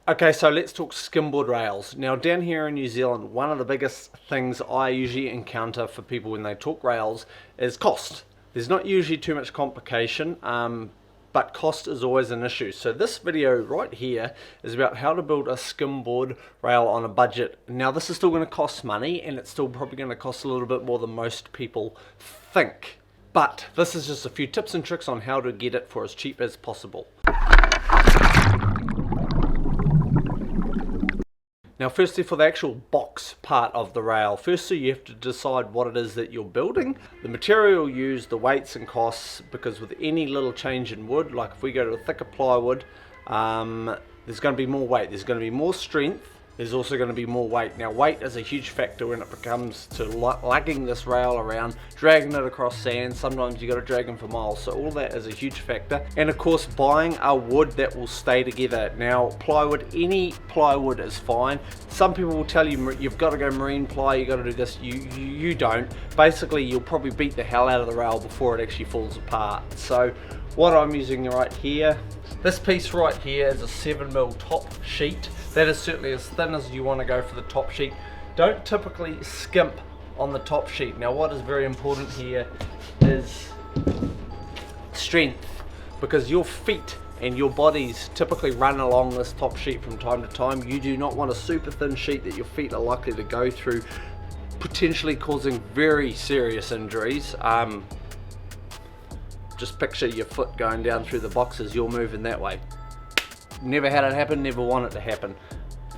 Okay, so let's talk skimboard rails. Now down here in New Zealand, one of the biggest things I usually encounter for people when they talk rails is cost. There's not usually too much complication, but cost is always an issue. So this video right here is about how to build a skimboard rail on a budget. Now this is still going to cost money, and it's still probably going to cost a little bit more than most people think. But this is just a few tips and tricks on how to get it for as cheap as possible. Now firstly, for the actual box part of the rail, firstly you have to decide what it is that you're building, the material used, the weights and costs, because with any little change in wood, like if we go to a thicker plywood, there's going to be more weight, there's going to be more strength, there's also going to be more weight. Now weight is a huge factor when it comes to lugging this rail around, dragging it across sand. Sometimes you got to drag them for miles, so all that is a huge factor. And of course buying a wood that will stay together. Now plywood, any plywood is fine. Some people will tell you you've got to go marine ply, you got to do this. You don't. Basically you'll probably beat the hell out of the rail before it actually falls apart. So what I'm using right here, this piece right here is a 7mm top sheet. That is certainly as thin as you want to go for the top sheet. Don't typically skimp on the top sheet. Now what is very important here is strength, because your feet and your bodies typically run along this top sheet from time to time. You do not want a super thin sheet that your feet are likely to go through, potentially causing very serious injuries. Just picture your foot going down through the boxes, you're moving that way. Never had it happen, never want it to happen.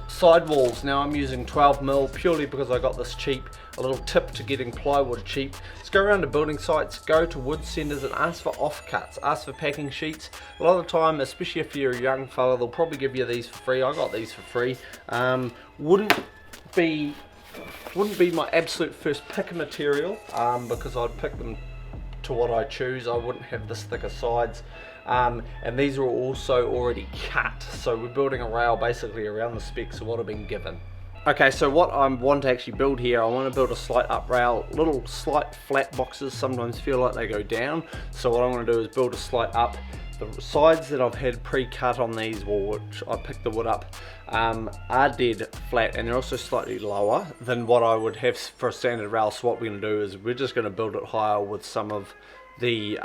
Sidewalls, now I'm using 12mm purely because I got this cheap. A little tip to getting plywood cheap: let's go around to building sites, go to wood centres and ask for offcuts, ask for packing sheets. A lot of the time, especially if you're a young fella, they'll probably give you these for free. I got these for free. Wouldn't be my absolute first pick of material, because I'd pick them to what I choose. I wouldn't have this thicker sides, and these are also already cut, so we're building a rail basically around the specs of what I've been given. Okay, so what I want to actually build here, I want to build a slight up rail. Little slight flat boxes sometimes feel like they go down, so what I'm going to do is build a slight up. The sides that I've had pre-cut on these, which I picked the wood up, are dead flat, and they're also slightly lower than what I would have for a standard rail. So what we're going to do is we're just going to build it higher with some of the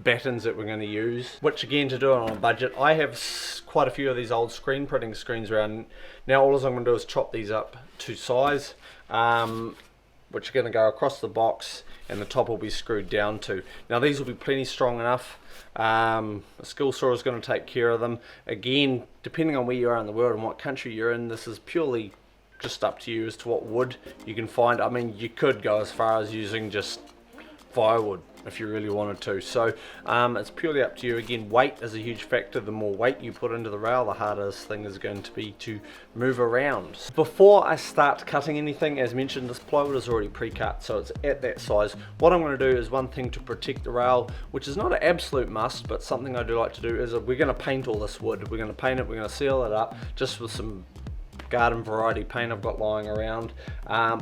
battens that we're going to use, which again, to do it on a budget, I have quite a few of these old screen printing screens around. Now all I'm going to do is chop these up to size, which are going to go across the box, and the top will be screwed down to. Now these will be plenty strong enough. A skill saw is going to take care of them. Again, depending on where you are in the world and what country you're in, this is purely just up to you as to what wood you can find. I mean, you could go as far as using just firewood if you really wanted to. So it's purely up to you. Again, weight is a huge factor. The more weight you put into the rail, the harder this thing is going to be to move around. Before I start cutting anything, as mentioned, this plywood is already pre-cut, so it's at that size. What I'm going to do is one thing to protect the rail, which is not an absolute must, but something I do like to do, is we're going to paint all this wood. We're going to paint it, we're going to seal it up just with some garden variety paint I've got lying around,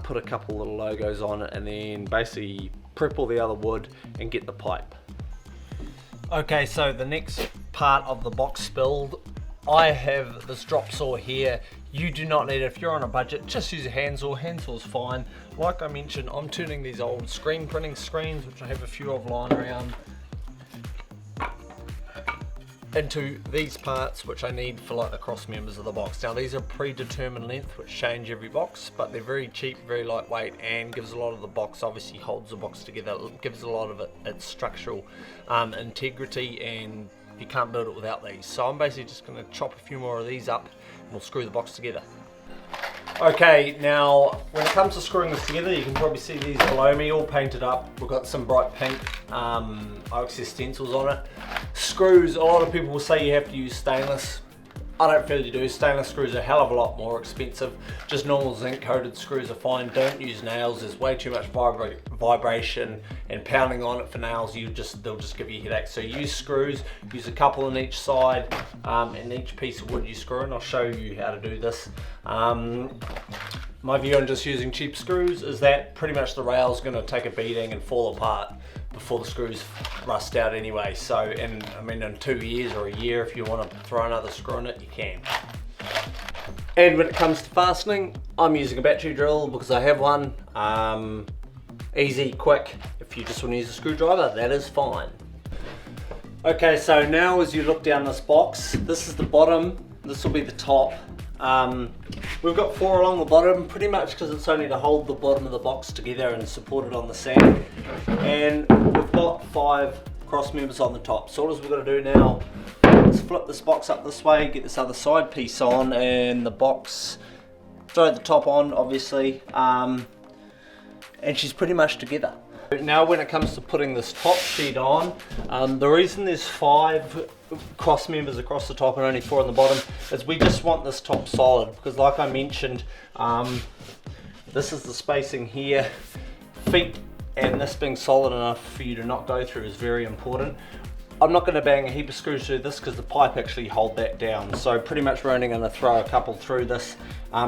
put a couple little logos on it, and then basically prep all the other wood and get the pipe. Okay, so the next part of the box build, I have this drop saw here. You do not need it if you're on a budget. Just use a hand saw. Hand saw is fine. Like I mentioned, I'm turning these old screen printing screens, which I have a few of lying around, into these parts which I need for like the cross members of the box. Now these are predetermined length which change every box, but they're very cheap, very lightweight, and gives a lot of the box, obviously holds the box together, it gives a lot of it its structural integrity, and you can't build it without these. So I'm basically just going to chop a few more of these up and we'll screw the box together. Okay, now when it comes to screwing this together, you can probably see these below me all painted up. We've got some bright pink oxy stencils on it. Screws, a lot of people will say you have to use stainless. I don't feel you do. Stainless screws are a hell of a lot more expensive. Just normal zinc coated screws are fine. Don't use nails. There's way too much vibration and pounding on it for nails. They'll just give you headaches. So use screws. Use a couple on each side, and each piece of wood you screw in. I'll show you how to do this. My view on just using cheap screws is that pretty much the rail's going to take a beating and fall apart before the screws rust out anyway. So, and I mean in 2 years or a year, if you want to throw another screw in it, you can. And when it comes to fastening, I'm using a battery drill because I have one. Easy, quick. If you just want to use a screwdriver, that is fine. Okay, so now as you look down this box, this is the bottom, this will be the top. We've got 4 along the bottom, pretty much because it's only to hold the bottom of the box together and support it on the sand. And we've got 5 cross members on the top. So all we've got to do now is flip this box up this way, get this other side piece on, and the box, throw the top on, obviously, and she's pretty much together. Now when it comes to putting this top sheet on, the reason there's 5 cross members across the top and only 4 on the bottom is we just want this top solid, because like I mentioned, this is the spacing here. Feet and this being solid enough for you to not go through is very important. I'm not going to bang a heap of screws through this because the pipe actually hold that down. So pretty much we're only going to throw a couple through this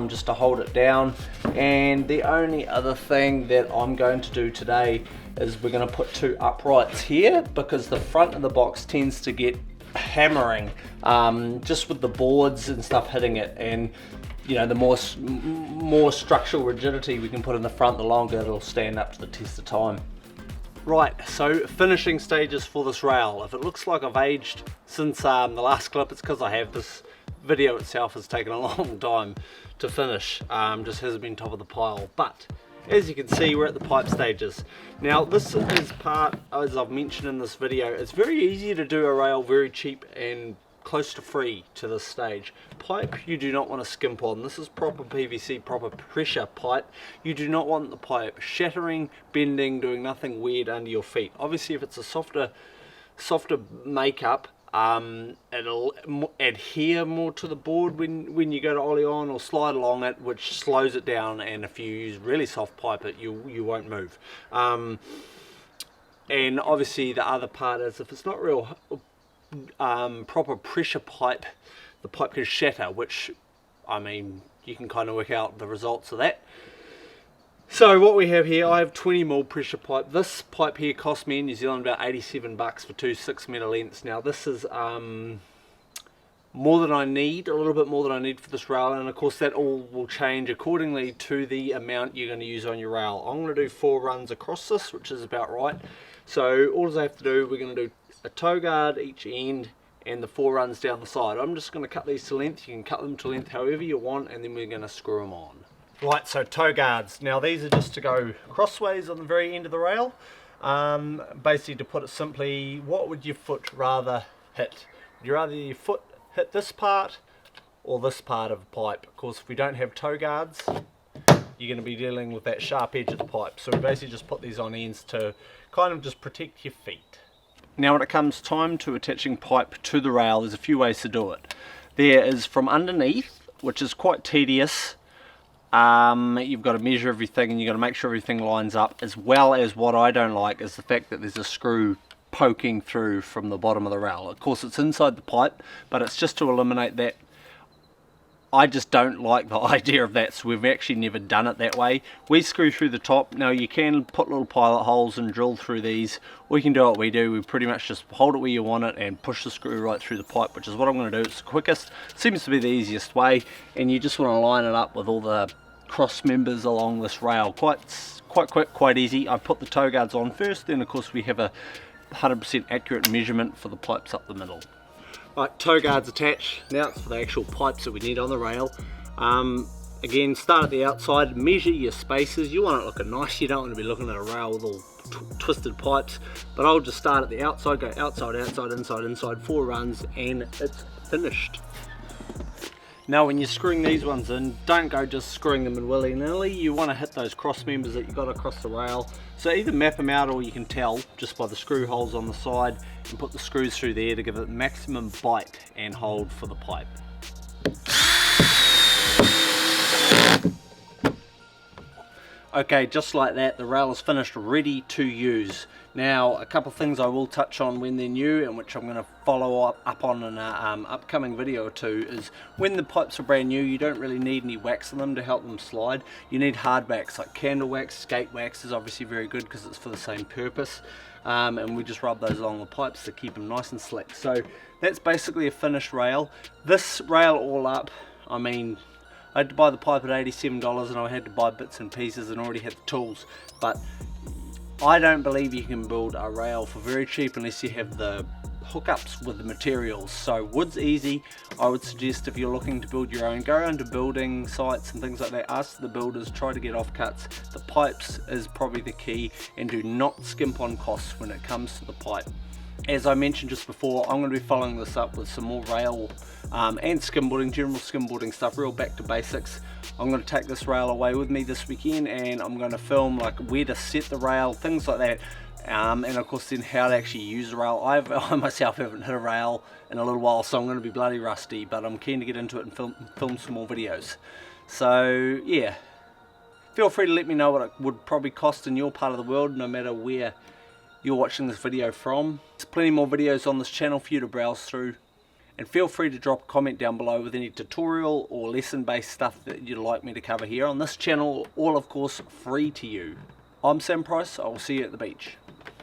just to hold it down. And the only other thing that I'm going to do today is we're going to put 2 uprights here, because the front of the box tends to get hammering just with the boards and stuff hitting it. And you know, the more structural rigidity we can put in the front, the longer it'll stand up to the test of time. Right, so finishing stages for this rail. If it looks like I've aged since the last clip, it's because I have. This video itself has taken a long time to finish, just hasn't been top of the pile. But as you can see, we're at the pipe stages. Now this is part, as I've mentioned in this video, it's very easy to do a rail very cheap and close to free to this stage. Pipe you do not want to skimp on. This is proper PVC, proper pressure pipe. You do not want the pipe shattering, bending, doing nothing weird under your feet. Obviously if it's a softer makeup, it'll adhere more to the board when you go to ollie on or slide along it, which slows it down, and if you use really soft pipe you won't move. And obviously the other part is if it's not real proper pressure pipe, the pipe can shatter, which I mean you can kind of work out the results of that. So what we have here, I have 20mm pressure pipe. This pipe here cost me in New Zealand about 87 bucks for 2 6-meter lengths. Now this is more than I need, a little bit more than I need for this rail, and of course that all will change accordingly to the amount you're going to use on your rail. I'm going to do 4 runs across this, which is about right. So all I have to do, we're going to do a toe guard each end and the 4 runs down the side. I'm just going to cut these to length. You can cut them to length however you want, and then we're going to screw them on. Right, so toe guards. Now these are just to go crossways on the very end of the rail. Basically, to put it simply, what would your foot rather hit? Would you rather your foot hit this part or this part of the pipe? Of course, if we don't have toe guards, you're going to be dealing with that sharp edge of the pipe. So we basically just put these on ends to kind of just protect your feet. Now when it comes time to attaching pipe to the rail, there's a few ways to do it. There is from underneath, which is quite tedious. You've got to measure everything and you've got to make sure everything lines up, as well as what I don't like is the fact that there's a screw poking through from the bottom of the rail. Of course it's inside the pipe, but it's just to eliminate that. I just don't like the idea of that, so we've actually never done it that way. We screw through the top. Now you can put little pilot holes and drill through these, or you can do what we do. We pretty much just hold it where you want it and push the screw right through the pipe, which is what I'm going to do. It's the quickest, seems to be the easiest way, and you just want to line it up with all the cross members along this rail. Quite quick, quite easy. I put the toe guards on first, then of course we have a 100% accurate measurement for the pipes up the middle. Right, toe guards attached. Now it's for the actual pipes that we need on the rail. Again, start at the outside, measure your spaces. You want it looking nice, you don't want to be looking at a rail with all twisted pipes. But I'll just start at the outside, go outside, outside, inside, inside, 4 runs, and it's finished. Now when you're screwing these ones in, don't go just screwing them in willy-nilly. You want to hit those cross members that you got across the rail. So either map them out, or you can tell just by the screw holes on the side, and put the screws through there to give it maximum bite and hold for the pipe. Okay, just like that, the rail is finished, ready to use. Now, a couple of things I will touch on when they're new, and which I'm going to follow up on in an upcoming video or two, is when the pipes are brand new, you don't really need any wax in them to help them slide. You need hard wax, like candle wax. Skate wax is obviously very good because it's for the same purpose. And we just rub those along the pipes to keep them nice and slick. So that's basically a finished rail. This rail all up, I mean, I had to buy the pipe at $87 and I had to buy bits and pieces and already had the tools, but I don't believe you can build a rail for very cheap unless you have the hookups with the materials. So wood's easy. I would suggest if you're looking to build your own, go around to building sites and things like that, ask the builders, try to get offcuts. The pipes is probably the key, and do not skimp on costs when it comes to the pipe. As I mentioned just before, I'm going to be following this up with some more rail and skimboarding, general skimboarding stuff, real back to basics. I'm going to take this rail away with me this weekend, and I'm going to film like where to set the rail, things like that, and of course then how to actually use the rail. I myself haven't hit a rail in a little while, so I'm going to be bloody rusty, but I'm keen to get into it and film some more videos. So yeah, feel free to let me know what it would probably cost in your part of the world, no matter where you're watching this video from. There's plenty more videos on this channel for you to browse through, and feel free to drop a comment down below with any tutorial or lesson based stuff that you'd like me to cover here on this channel, all of course free to you. I'm Sam Price, I will see you at the beach.